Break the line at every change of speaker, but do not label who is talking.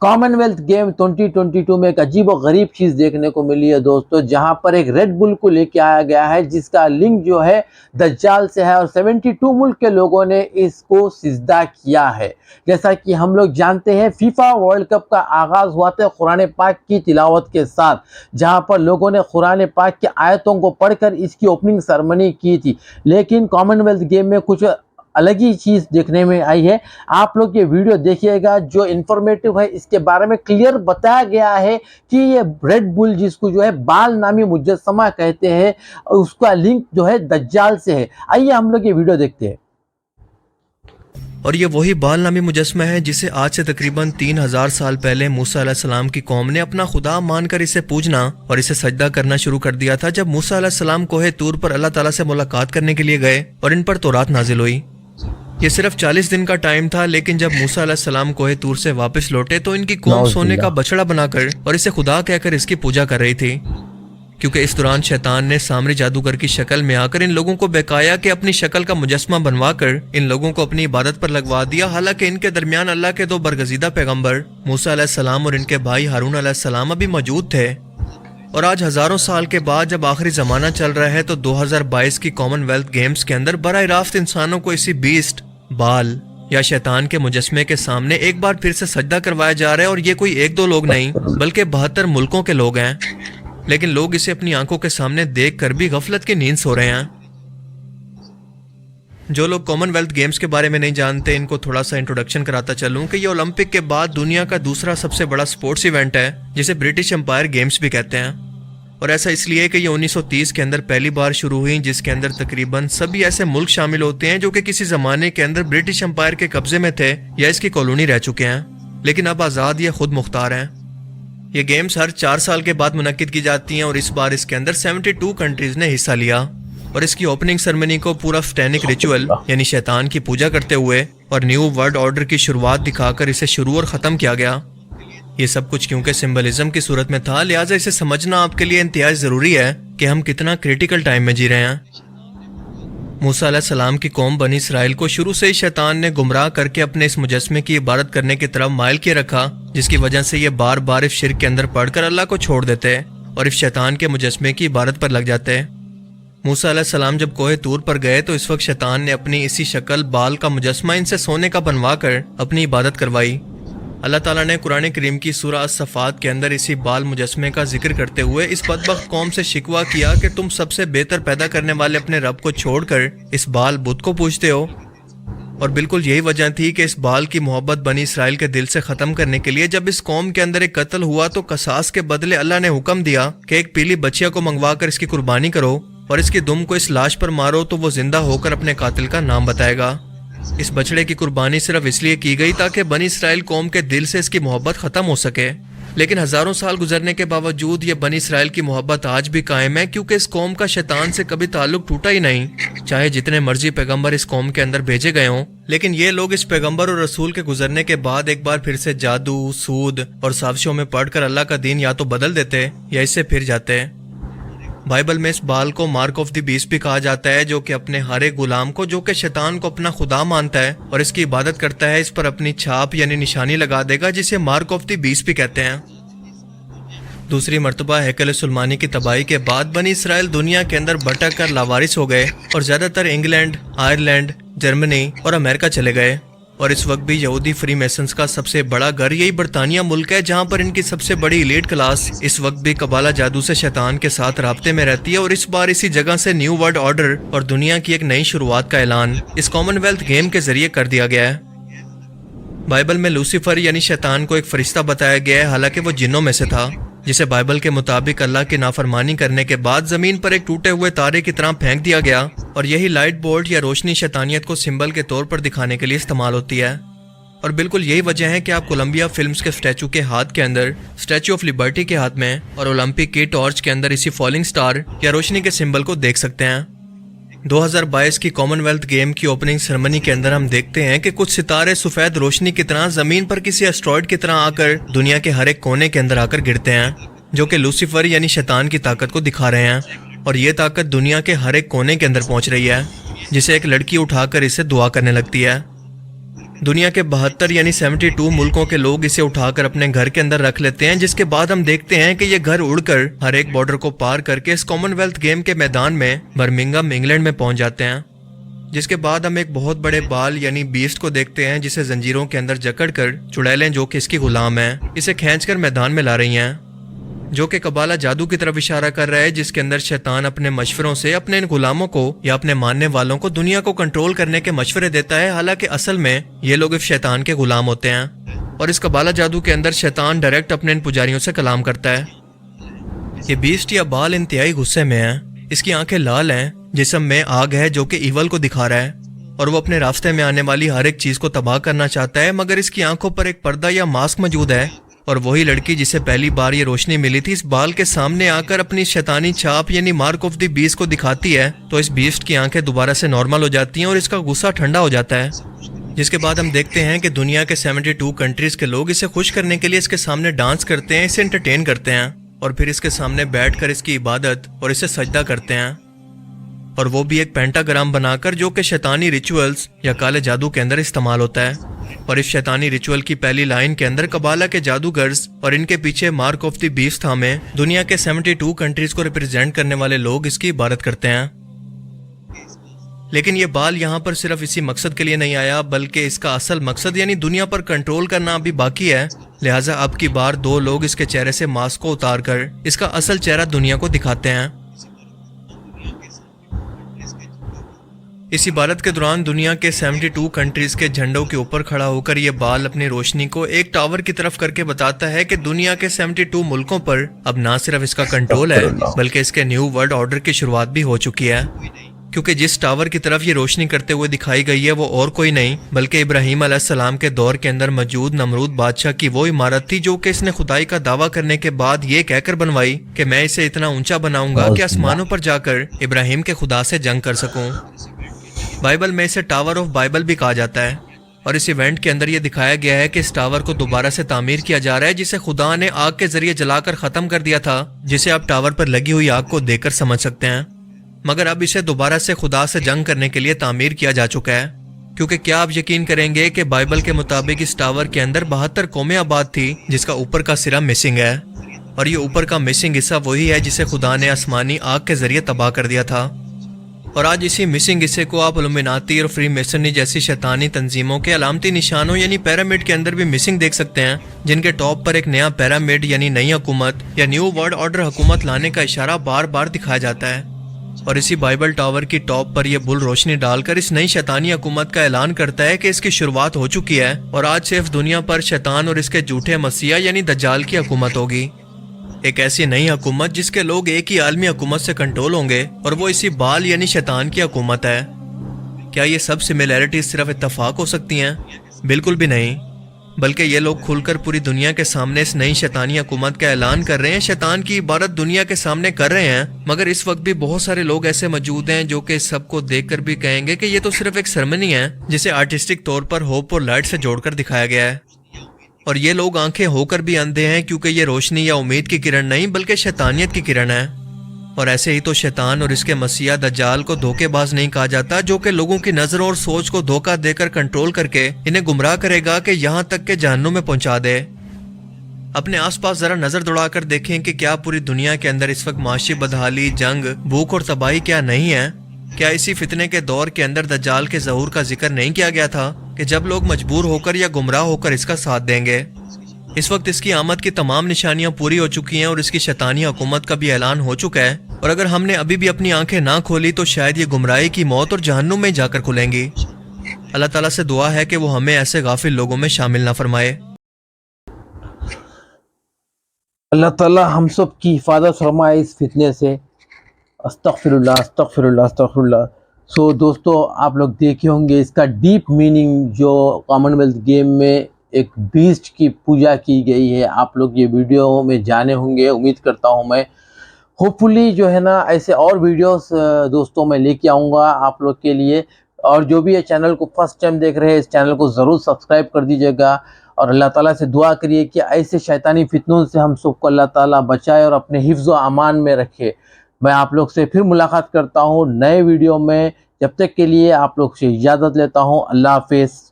Common wealth game 2022 میں ایک عجیب و غریب چیز دیکھنے کو ملی ہے دوستو، جہاں پر ایک ریڈ بل کو لے کے آیا گیا ہے جس کا لنک جو ہے دجال سے ہے، اور 72 ملک کے لوگوں نے اس کو سجدہ کیا ہے۔ جیسا کہ ہم لوگ جانتے ہیں فیفا ورلڈ کپ کا آغاز ہوا تھا قرآن پاک کی تلاوت کے ساتھ، جہاں پر لوگوں نے قرآن پاک کی آیتوں کو پڑھ کر اس کی اوپننگ سرمنی کی تھی، لیکن کامن ویلتھ گیم میں کچھ الگ ہی چیز دیکھنے میں آئی ہے۔ آپ لوگ یہ ویڈیو دیکھیے گا جو انفارمیٹو ہے، اس کے بارے میں کلیئر بتایا گیا ہے کہ یہ ریڈ بل جس کو جو ہے بال نامی مجسمہ کہتے ہیں، اس کا لنک جو ہے دجال سے ہے۔ آئیے ہم لوگ یہ ویڈیو دیکھتے ہیں۔
اور یہ وہی بال نامی مجسمہ ہے جسے آج سے تقریباً 3000 سال پہلے موسیٰ علیہ السلام کی قوم نے اپنا خدا مان کر اسے پوجنا اور اسے سجدہ کرنا شروع کر دیا تھا جب موسیٰ علیہ السلام کوہ طور پر اللہ تعالیٰ سے ملاقات کرنے کے لیے گئے اور ان پر تورات نازل ہوئی۔ یہ صرف 40 دن کا ٹائم تھا، لیکن جب موسیٰ علیہ السلام کوہ طور سے واپس لوٹے تو ان کی قوم سونے کا بچڑا بنا کر اور اسے خدا کہہ کر اس کی پوجا کر رہی تھی، کیونکہ اس دوران شیطان نے سامری جادوگر کی شکل میں آ کر ان لوگوں کو بہکایا کہ اپنی شکل کا مجسمہ بنوا کر ان لوگوں کو اپنی عبادت پر لگوا دیا، حالانکہ ان کے درمیان اللہ کے 2 برگزیدہ پیغمبر موسیٰ علیہ السلام اور ان کے بھائی ہارون علیہ السلام ابھی موجود تھے۔ اور آج ہزاروں سال کے بعد جب آخری زمانہ چل رہا ہے تو 2022 کی کامن ویلتھ گیمز کے اندر براہ راست انسانوں کو اسی بیسٹ، بال یا شیطان کے مجسمے کے سامنے ایک بار پھر سے سجدہ کروایا جا رہا ہے، اور یہ کوئی 1-2 لوگ نہیں بلکہ 72 ملکوں کے لوگ ہیں، لیکن لوگ اسے اپنی آنکھوں کے سامنے دیکھ کر بھی غفلت کی نیند سو رہے ہیں۔ جو لوگ کامن ویلتھ گیمز کے بارے میں نہیں جانتے، ان کو تھوڑا سا انٹروڈکشن کراتا چلوں کہ یہ اولمپک کے بعد دنیا کا دوسرا سب سے بڑا سپورٹس ایونٹ ہے جسے برٹش امپائر گیمز بھی کہتے ہیں، اور ایسا اس لیے کہ یہ 1930 کے اندر پہلی بار شروع ہوئی، جس کے اندر تقریباً سبھی ایسے ملک شامل ہوتے ہیں جو کہ کسی زمانے کے اندر برٹش امپائر کے قبضے میں تھے یا اس کی کالونی رہ چکے ہیں، لیکن اب آزاد یا خود مختار ہیں۔ یہ گیمز ہر 4 سال کے بعد منعقد کی جاتی ہیں، اور اس بار اس کے اندر 72 کنٹریز نے حصہ لیا، اور اس کی اوپننگ سرمنی کو پورا سٹینک ریچول یعنی شیطان کی پوجا کرتے ہوئے اور نیو ورلڈ آرڈر کی شروعات دکھا کر اسے شروع اور ختم کیا گیا۔ یہ سب کچھ کیونکہ سمبلزم کی صورت میں تھا، لہٰذا اسے سمجھنا آپ کے لیے انتہائی ضروری ہے کہ ہم کتنا کریٹیکل ٹائم میں جی رہے ہیں۔ موسیٰ علیہ السلام کی قوم بنی اسرائیل کو شروع سے ہی شیطان نے گمراہ کر کے اپنے اس مجسمے کی عبادت کرنے کی طرف مائل کیے رکھا، جس کی وجہ سے یہ بار بار اس شرک کے اندر پڑھ کر اللہ کو چھوڑ دیتے اور اس شیطان کے مجسمے کی عبادت پر لگ جاتے۔ موسیٰ علیہ السلام جب کوہ طور پر گئے تو اس وقت شیطان نے اپنی اسی شکل بال کا مجسمہ ان سے سونے کا بنوا کر اپنی عبادت کروائی۔ اللہ تعالیٰ نے قرآن کریم کی سورہ الصفات کے اندر اسی بال مجسمے کا ذکر کرتے ہوئے اس بدبخت قوم سے شکوہ کیا کہ تم سب سے بہتر پیدا کرنے والے اپنے رب کو چھوڑ کر اس بال بت کو پوجتے ہو، اور بالکل یہی وجہ تھی کہ اس بال کی محبت بنی اسرائیل کے دل سے ختم کرنے کے لیے جب اس قوم کے اندر ایک قتل ہوا تو قصاص کے بدلے اللہ نے حکم دیا کہ ایک پیلی بچیا کو منگوا کر اس کی قربانی کرو اور اس کی دم کو اس لاش پر مارو تو وہ زندہ ہو کر اپنے قاتل کا نام بتائے گا۔ اس بچڑے کی قربانی صرف اس لیے کی گئی تاکہ بنی اسرائیل قوم کے دل سے اس کی محبت ختم ہو سکے، لیکن ہزاروں سال گزرنے کے باوجود یہ بنی اسرائیل کی محبت آج بھی قائم ہے، کیونکہ اس قوم کا شیطان سے کبھی تعلق ٹوٹا ہی نہیں، چاہے جتنے مرضی پیغمبر اس قوم کے اندر بھیجے گئے ہوں۔ لیکن یہ لوگ اس پیغمبر اور رسول کے گزرنے کے بعد ایک بار پھر سے جادو، سود اور سازشوں میں پڑھ کر اللہ کا دین یا تو بدل دیتے یا اس سے پھر جاتے۔ بائبل میں اس بال کو مارک آف دی بیسٹ بھی کہا جاتا ہے، جو کہ اپنے ہر ایک غلام کو جو کہ شیطان کو اپنا خدا مانتا ہے اور اس کی عبادت کرتا ہے، اس پر اپنی چھاپ یعنی نشانی لگا دے گا، جسے مارک آف دی بیسٹ بھی کہتے ہیں۔ دوسری مرتبہ ہیکل سلیمانی کی تباہی کے بعد بنی اسرائیل دنیا کے اندر بھٹک کر لاوارث ہو گئے اور زیادہ تر انگلینڈ، آئرلینڈ، جرمنی اور امریکہ چلے گئے، اور اس وقت بھی یہودی فری میسنز کا سب سے بڑا گھر یہی برطانیہ ملک ہے، جہاں پر ان کی سب سے بڑی ایلیٹ کلاس اس وقت بھی قبالہ جادو سے شیطان کے ساتھ رابطے میں رہتی ہے، اور اس بار اسی جگہ سے نیو ورلڈ آرڈر اور دنیا کی ایک نئی شروعات کا اعلان اس کامن ویلتھ گیم کے ذریعے کر دیا گیا ہے۔ بائبل میں لوسیفر یعنی شیطان کو ایک فرشتہ بتایا گیا ہے، حالانکہ وہ جنوں میں سے تھا، جسے بائبل کے مطابق اللہ کی نافرمانی کرنے کے بعد زمین پر ایک ٹوٹے ہوئے تارے کی طرح پھینک دیا گیا، اور یہی لائٹ بولٹ یا روشنی شیطانیت کو سمبل کے طور پر دکھانے کے لیے استعمال ہوتی ہے، اور بالکل یہی وجہ ہے کہ آپ کولمبیا فلمز کے اسٹیچو کے ہاتھ کے اندر اسٹیچو آف لبرٹی کے ہاتھ میں اور اولمپک کی ٹارچ کے اندر اسی فالنگ سٹار یا روشنی کے سمبل کو دیکھ سکتے ہیں۔ 2022 کی کامن ویلتھ گیم کی اوپننگ سرمنی کے اندر ہم دیکھتے ہیں کہ کچھ ستارے سفید روشنی کی طرح زمین پر کسی ایسٹرائیڈ کی طرح آ کر دنیا کے ہر ایک کونے کے اندر آ کر گرتے ہیں، جو کہ لوسیفر یعنی شیطان کی طاقت کو دکھا رہے ہیں، اور یہ طاقت دنیا کے ہر ایک کونے کے اندر پہنچ رہی ہے، جسے ایک لڑکی اٹھا کر اسے دعا کرنے لگتی ہے۔ دنیا کے 72 یعنی 72 ملکوں کے لوگ اسے اٹھا کر اپنے گھر کے اندر رکھ لیتے ہیں، جس کے بعد ہم دیکھتے ہیں کہ یہ گھر اڑ کر ہر ایک بارڈر کو پار کر کے اس کامن ویلتھ گیم کے میدان میں برمنگھم انگلینڈ میں پہنچ جاتے ہیں، جس کے بعد ہم ایک بہت بڑے بال یعنی بیسٹ کو دیکھتے ہیں جسے زنجیروں کے اندر جکڑ کر چڑیلیں جو کہ اس کی غلام ہیں اسے کھینچ کر میدان میں لا رہی ہیں، جو کہ قبالہ جادو کی طرف اشارہ کر رہا ہے، جس کے اندر شیطان اپنے مشوروں سے اپنے ان غلاموں کو یا اپنے ماننے والوں کو دنیا کو کنٹرول کرنے کے مشورے دیتا ہے، حالانکہ اصل میں یہ لوگ اس شیطان کے غلام ہوتے ہیں، اور اس قبالہ جادو کے اندر شیطان ڈائریکٹ اپنے ان پجاریوں سے کلام کرتا ہے۔ یہ بیسٹ یا بال انتہائی غصے میں ہے، اس کی آنکھیں لال ہیں، جسم میں آگ ہے جو کہ ایول کو دکھا رہا ہے، اور وہ اپنے راستے میں آنے والی ہر ایک چیز کو تباہ کرنا چاہتا ہے، مگر اس کی آنکھوں پر ایک پردہ یا ماسک موجود ہے، اور وہی لڑکی جسے پہلی بار یہ روشنی ملی تھی اس بال کے سامنے آ کر اپنی شیطانی چھاپ یعنی مارک آف دی بیسٹ کو دکھاتی ہے، تو اس بیسٹ کی آنکھیں دوبارہ سے نارمل ہو جاتی ہیں اور اس کا غصہ ٹھنڈا ہو جاتا ہے، جس کے بعد ہم دیکھتے ہیں کہ دنیا کے 72 کنٹریز کے لوگ اسے خوش کرنے کے لیے اس کے سامنے ڈانس کرتے ہیں، اسے انٹرٹین کرتے ہیں، اور پھر اس کے سامنے بیٹھ کر اس کی عبادت اور اسے سجدہ کرتے ہیں، اور وہ بھی ایک پینٹاگرام بنا کر جو کہ شیطانی ریچولز یا کالے جادو کے اندر استعمال ہوتا ہے، اور اس شیطانی ریچول کی پہلی لائن کے اندر قبالہ کے جادوگرز اور ان کے پیچھے مارک آف دی بیسٹ تھامے دنیا کے 72 کنٹریز کو ریپرزینٹ کرنے والے لوگ اس کی عبادت کرتے ہیں۔ لیکن یہ بال یہاں پر صرف اسی مقصد کے لیے نہیں آیا، بلکہ اس کا اصل مقصد یعنی دنیا پر کنٹرول کرنا ابھی باقی ہے، لہٰذا اب کی بار دو لوگ اس کے چہرے سے ماسک کو اتار کر اس کا اصل چہرہ دنیا کو دکھاتے ہیں۔ اس عبادت کے دوران دنیا کے 72 کنٹریز کے جھنڈوں کے اوپر کھڑا ہو کر یہ بال اپنی روشنی کو ایک ٹاور کی طرف کر کے بتاتا ہے کہ دنیا کے 72 ملکوں پر اب نہ صرف اس کا کنٹرول ہے بلکہ اس کے نیو ورلڈ آرڈر کی شروعات بھی ہو چکی ہے، کیونکہ جس ٹاور کی طرف یہ روشنی کرتے ہوئے دکھائی گئی ہے وہ اور کوئی نہیں بلکہ ابراہیم علیہ السلام کے دور کے اندر موجود نمرود بادشاہ کی وہ عمارت تھی جو کہ اس نے خدائی کا دعویٰ کرنے کے بعد یہ کہہ کر بنوائی کہ میں اسے اتنا اونچا بناؤں گا کہ آسمانوں پر جا کر ابراہیم کے خدا سے جنگ کر سکوں۔ بائبل میں اسے ٹاور آف بائبل بھی کہا جاتا ہے، اور اس ایونٹ کے اندر یہ دکھایا گیا ہے کہ اس ٹاور کو دوبارہ سے تعمیر کیا جا رہا ہے جسے خدا نے آگ کے ذریعے جلا کر ختم کر دیا تھا، جسے آپ ٹاور پر لگی ہوئی آگ کو دیکھ کر سمجھ سکتے ہیں، مگر اب اسے دوبارہ سے خدا سے جنگ کرنے کے لیے تعمیر کیا جا چکا ہے، کیونکہ کیا آپ یقین کریں گے کہ بائبل کے مطابق اس ٹاور کے اندر 72 قومیں آباد تھی جس کا اوپر کا سرا مسنگ ہے، اور یہ اوپر کا مسنگ حصہ وہی ہے جسے خدا نے آسمانی آگ کے ذریعے تباہ کر دیا تھا، اور آج اسی مسنگ حصے کو آپ الومناتی اور فری میسنری جیسی شیطانی تنظیموں کے علامتی نشانوں یعنی پیرامڈ کے اندر بھی مسنگ دیکھ سکتے ہیں، جن کے ٹاپ پر ایک نیا پیرامڈ یعنی نئی حکومت یا نیو ورلڈ آرڈر حکومت لانے کا اشارہ بار بار دکھایا جاتا ہے، اور اسی بائبل ٹاور کی ٹاپ پر یہ بل روشنی ڈال کر اس نئی شیطانی حکومت کا اعلان کرتا ہے کہ اس کی شروعات ہو چکی ہے، اور آج صرف دنیا پر شیطان اور اس کے جھوٹے مسیح یعنی دجال کی حکومت ہوگی، ایک ایسی نئی حکومت جس کے لوگ ایک ہی عالمی حکومت سے کنٹرول ہوں گے، اور وہ اسی بال یعنی شیطان کی حکومت ہے۔ کیا یہ سب سملیرٹیز صرف اتفاق ہو سکتی ہیں؟ بالکل بھی نہیں، بلکہ یہ لوگ کھل کر پوری دنیا کے سامنے اس نئی شیطانی حکومت کا اعلان کر رہے ہیں، شیطان کی عبادت دنیا کے سامنے کر رہے ہیں، مگر اس وقت بھی بہت سارے لوگ ایسے موجود ہیں جو کہ اس سب کو دیکھ کر بھی کہیں گے کہ یہ تو صرف ایک سرمنی ہے جسے آرٹسٹک طور پر ہوپ اور لائٹ سے جوڑ کر دکھایا گیا ہے، اور یہ لوگ آنکھیں ہو کر بھی اندھے ہیں کیونکہ یہ روشنی یا امید کی کرن نہیں بلکہ شیطانیت کی کرن ہے، اور ایسے ہی تو شیطان اور اس کے مسیح دجال کو دھوکے باز نہیں کہا جاتا، جو کہ لوگوں کی نظروں اور سوچ کو دھوکہ دے کر کنٹرول کر کے انہیں گمراہ کرے گا کہ یہاں تک کہ جہنم میں پہنچا دے۔ اپنے آس پاس ذرا نظر دوڑا کر دیکھیں کہ کیا پوری دنیا کے اندر اس وقت معاشی بدحالی، جنگ، بھوک اور تباہی کیا نہیں ہے؟ کیا اسی فتنے کے دور کے اندر دجال کے ظہور کا ذکر نہیں کیا گیا تھا کہ جب لوگ مجبور ہو کر یا گمراہ ہو کر اس کا ساتھ دیں گے؟ اس وقت اس کی آمد کی تمام نشانیاں پوری ہو چکی ہیں اور اس کی شیطانی حکومت کا بھی اعلان ہو چکا ہے، اور اگر ہم نے ابھی بھی اپنی آنکھیں نہ کھولی تو شاید یہ گمراہی کی موت اور جہنم میں جا کر کھلیں گی۔ اللہ تعالیٰ سے دعا ہے کہ وہ ہمیں ایسے غافل لوگوں میں شامل نہ فرمائے۔
اللہ تعالیٰ ہم سب کی حفاظت فرمائے اس فتنے سے۔ استغفر اللہ استغفر اللہ استغفر اللہ۔ سو دوستو، آپ لوگ دیکھے ہوں گے اس کا ڈیپ میننگ جو کامن ویلتھ گیم میں ایک بیسٹ کی پوجا کی گئی ہے، آپ لوگ یہ ویڈیو میں جانے ہوں گے، امید کرتا ہوں میں۔ ہوپ فلی جو ہے نا ایسے اور ویڈیوز دوستوں میں لے کے آؤں گا آپ لوگ کے لیے، اور جو بھی یہ چینل کو فرسٹ ٹائم دیکھ رہے ہیں اس چینل کو ضرور سبسکرائب کر دیجیے گا، اور اللہ تعالیٰ سے دعا کریے کہ ایسے شیطانی فتنوں سے ہم سب کو اللہ تعالیٰ بچائے اور اپنے حفظ و امان میں رکھے۔ میں آپ لوگ سے پھر ملاقات کرتا ہوں نئے ویڈیو میں، جب تک کے لیے آپ لوگ سے اجازت لیتا ہوں۔ اللہ حافظ۔